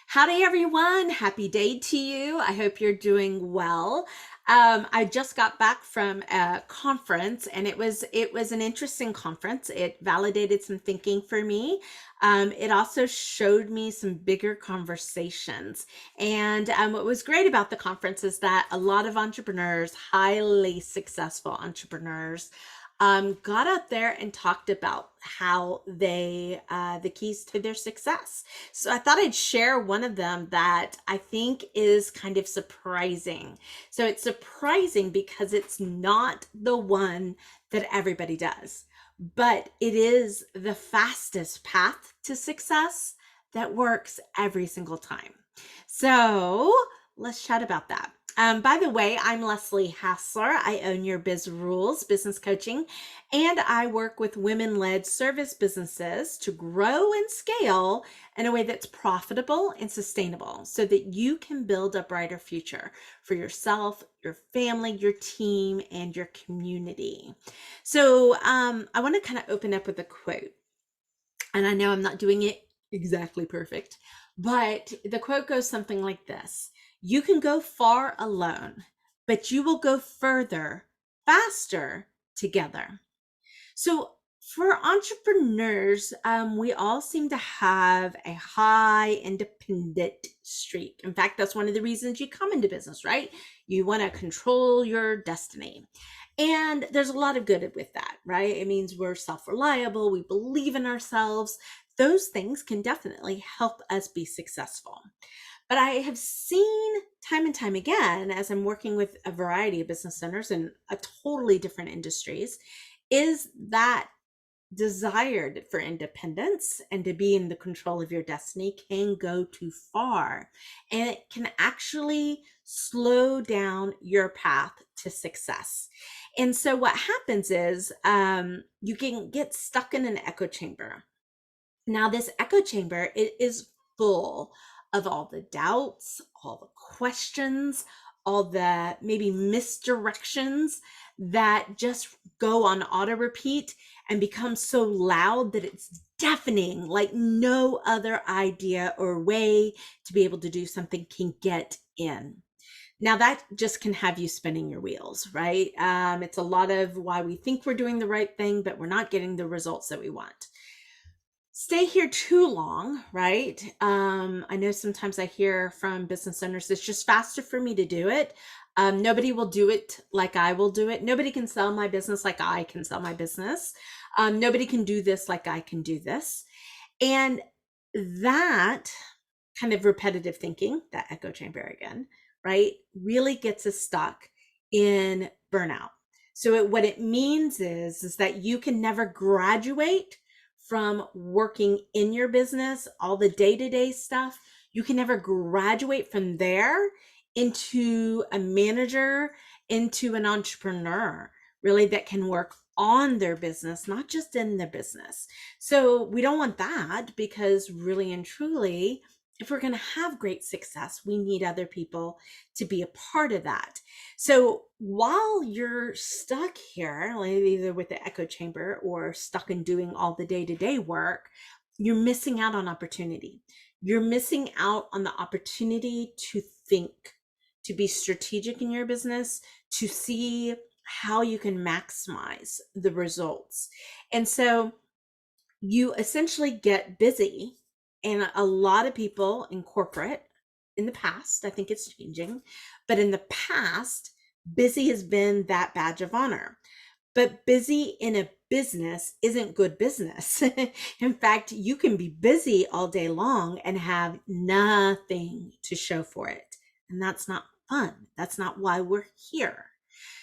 Howdy, everyone. Happy day to you. I hope you're doing well. I just got back from a conference, and it was an interesting conference. It validated some thinking for me. It also showed me some bigger conversations. And what was great about the conference is that a lot of entrepreneurs, highly successful entrepreneurs, got out there and talked about how the keys to their success. So I thought I'd share one of them that I think is kind of surprising. So it's surprising because it's not the one that everybody does, but it is the fastest path to success that works every single time. So let's chat about that. By the way, I'm Leslie Hassler. I own Your Biz Rules business coaching, and I work with women-led service businesses to grow and scale in a way that's profitable and sustainable so that you can build a brighter future for yourself, your family, your team, and your community. So I want to kind of open up with a quote. And I know I'm not doing it exactly perfect, but the quote goes something like this: You can go far alone, but you will go further, faster together. So, for entrepreneurs, we all seem to have a high independent streak. In fact, that's one of the reasons you come into business, right? You want to control your destiny. And there's a lot of good with that, right? It means we're self reliable, we believe in ourselves. Those things can definitely help us be successful. But I have seen time and time again, as I'm working with a variety of business owners in a totally different industries, is that desired for independence and to be in the control of your destiny can go too far, and it can actually slow down your path to success. And so what happens is you can get stuck in an echo chamber. Now this echo chamber, it is full of all the doubts, all the questions, all the maybe misdirections that just go on auto repeat and become so loud that it's deafening, like no other idea or way to be able to do something can get in. Now that just can have you spinning your wheels, right? It's a lot of why we think we're doing the right thing, but we're not getting the results that we want. Stay here too long, right? I know sometimes I hear from business owners, it's just faster for me to do it. Nobody will do it like I will do it. Nobody can sell my business like I can sell my business. Nobody can do this like I can do this. And that kind of repetitive thinking, that echo chamber again, right, really gets us stuck in burnout. So what it means is that you can never graduate from working in your business, all the day-to-day stuff. You can never graduate from there into a manager, into an entrepreneur, really, that can work on their business, not just in their business. So we don't want that, because really and truly, if we're going to have great success, we need other people to be a part of that. So while you're stuck here, like either with the echo chamber or stuck in doing all the day-to-day work, you're missing out on opportunity. You're missing out on the opportunity to think, to be strategic in your business, to see how you can maximize the results. And so you essentially get busy. And a lot of people in corporate, in the past, I think it's changing, but in the past, busy has been that badge of honor. But busy in a business isn't good business. In fact, you can be busy all day long and have nothing to show for it. And that's not fun. That's not why we're here.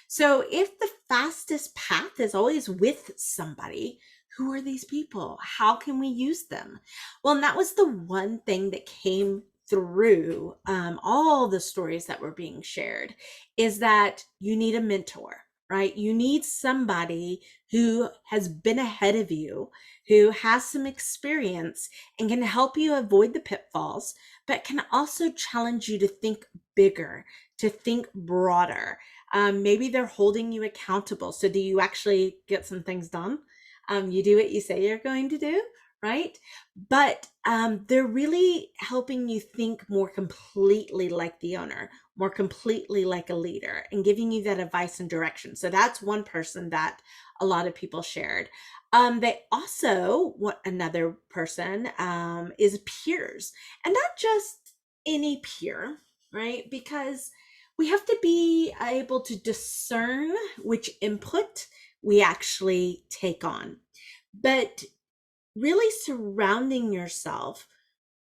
So if the fastest path is always with somebody, who are these people? How can we use them? Well, and that was the one thing that came through all the stories that were being shared, is that you need a mentor, right? You need somebody who has been ahead of you, who has some experience and can help you avoid the pitfalls, but can also challenge you to think bigger, to think broader. Maybe they're holding you accountable so that you actually get some things done. You do what you say you're going to do, right? But they're really helping you think more completely like the owner, more completely like a leader, and giving you that advice and direction. So that's one person that a lot of people shared. They also, what another person is peers, and not just any peer, right? Because we have to be able to discern which input we actually take on. But really surrounding yourself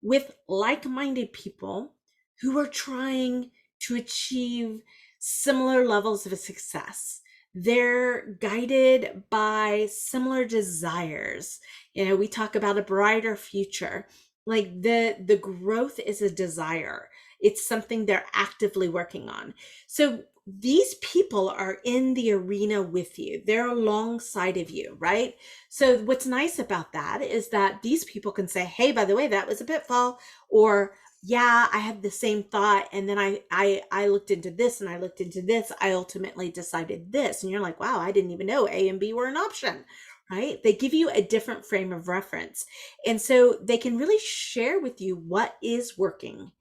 with like minded people who are trying to achieve similar levels of success. They're guided by similar desires. We talk about a brighter future. Like the growth is a desire. It's something they're actively working on. So these people are in the arena with you. They're alongside of you, right? So what's nice about that is that these people can say, "Hey, by the way, that was a pitfall," or "Yeah, I had the same thought, and then I looked into this and I looked into this. I ultimately decided this." And you're like, "Wow, I didn't even know A and B were an option." Right? They give you a different frame of reference. And so they can really share with you what is working.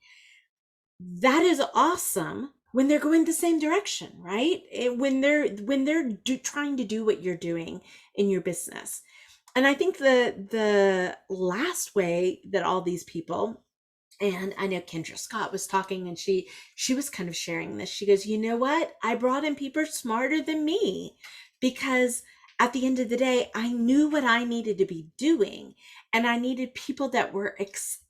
That is awesome when they're going the same direction, right? When they're trying to do what you're doing in your business. And I think the last way that all these people, and I know Kendra Scott was talking, and she was kind of sharing this. She goes, "You know what? I brought in people smarter than me, because at the end of the day, I knew what I needed to be doing, and I needed people that were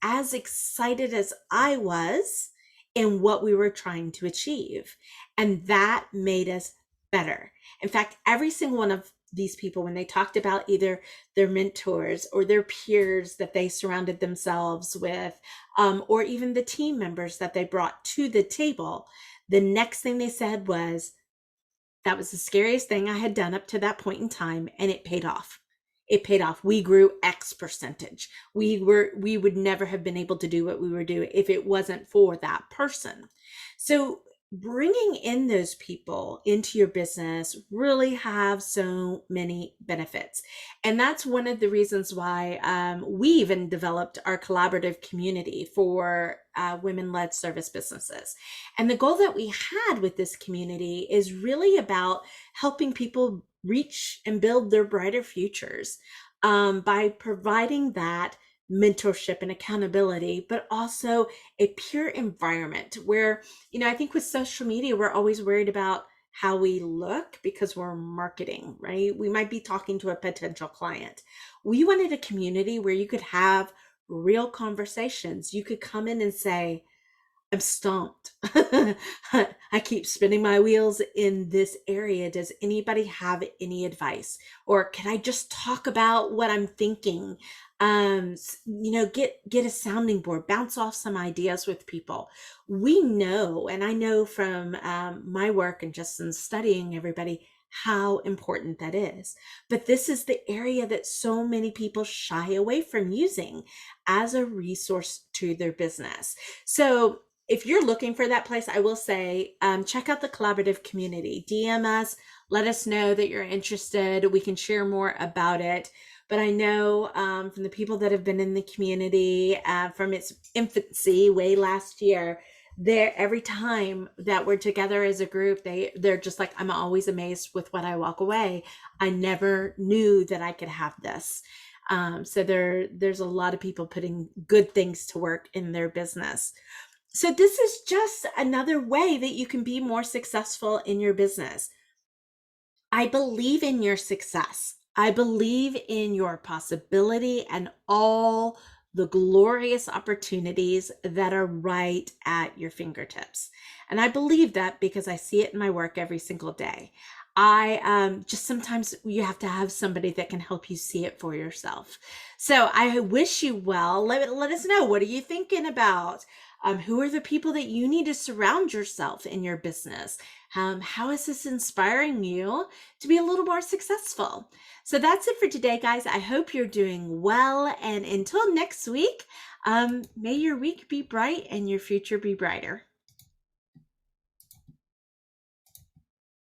as excited as I was in what we were trying to achieve." And that made us better. In fact, every single one of these people, when they talked about either their mentors or their peers that they surrounded themselves with, or even the team members that they brought to the table, the next thing they said was, "That was the scariest thing I had done up to that point in time, and it paid off. It paid off. We grew X percentage. We would never have been able to do what we were doing if it wasn't for that person." So bringing in those people into your business really have so many benefits. And that's one of the reasons why we even developed our collaborative community for women-led service businesses. And the goal that we had with this community is really about helping people reach and build their brighter futures, by providing that mentorship and accountability, but also a pure environment where, I think with social media, we're always worried about how we look because we're marketing, right? We might be talking to a potential client. We wanted a community where you could have real conversations. You could come in and say, "I'm stumped. I keep spinning my wheels in this area. Does anybody have any advice? Or can I just talk about what I'm thinking?" Get a sounding board, bounce off some ideas with people. We know, and I know from my work and just in studying everybody, how important that is. But this is the area that so many people shy away from using as a resource to their business. So if you're looking for that place, I will say, check out the collaborative community. DM us, let us know that you're interested. We can share more about it. But I know from the people that have been in the community from its infancy way last year, every time that we're together as a group, they're just like, "I'm always amazed with what I walk away. I never knew that I could have this." So there's a lot of people putting good things to work in their business. So this is just another way that you can be more successful in your business. I believe in your success. I believe in your possibility and all the glorious opportunities that are right at your fingertips. And I believe that because I see it in my work every single day. I just sometimes you have to have somebody that can help you see it for yourself. So I wish you well. Let us know. What are you thinking about? Who are the people that you need to surround yourself in your business? How is this inspiring you to be a little more successful? So that's it for today, guys. I hope you're doing well. And until next week, may your week be bright and your future be brighter.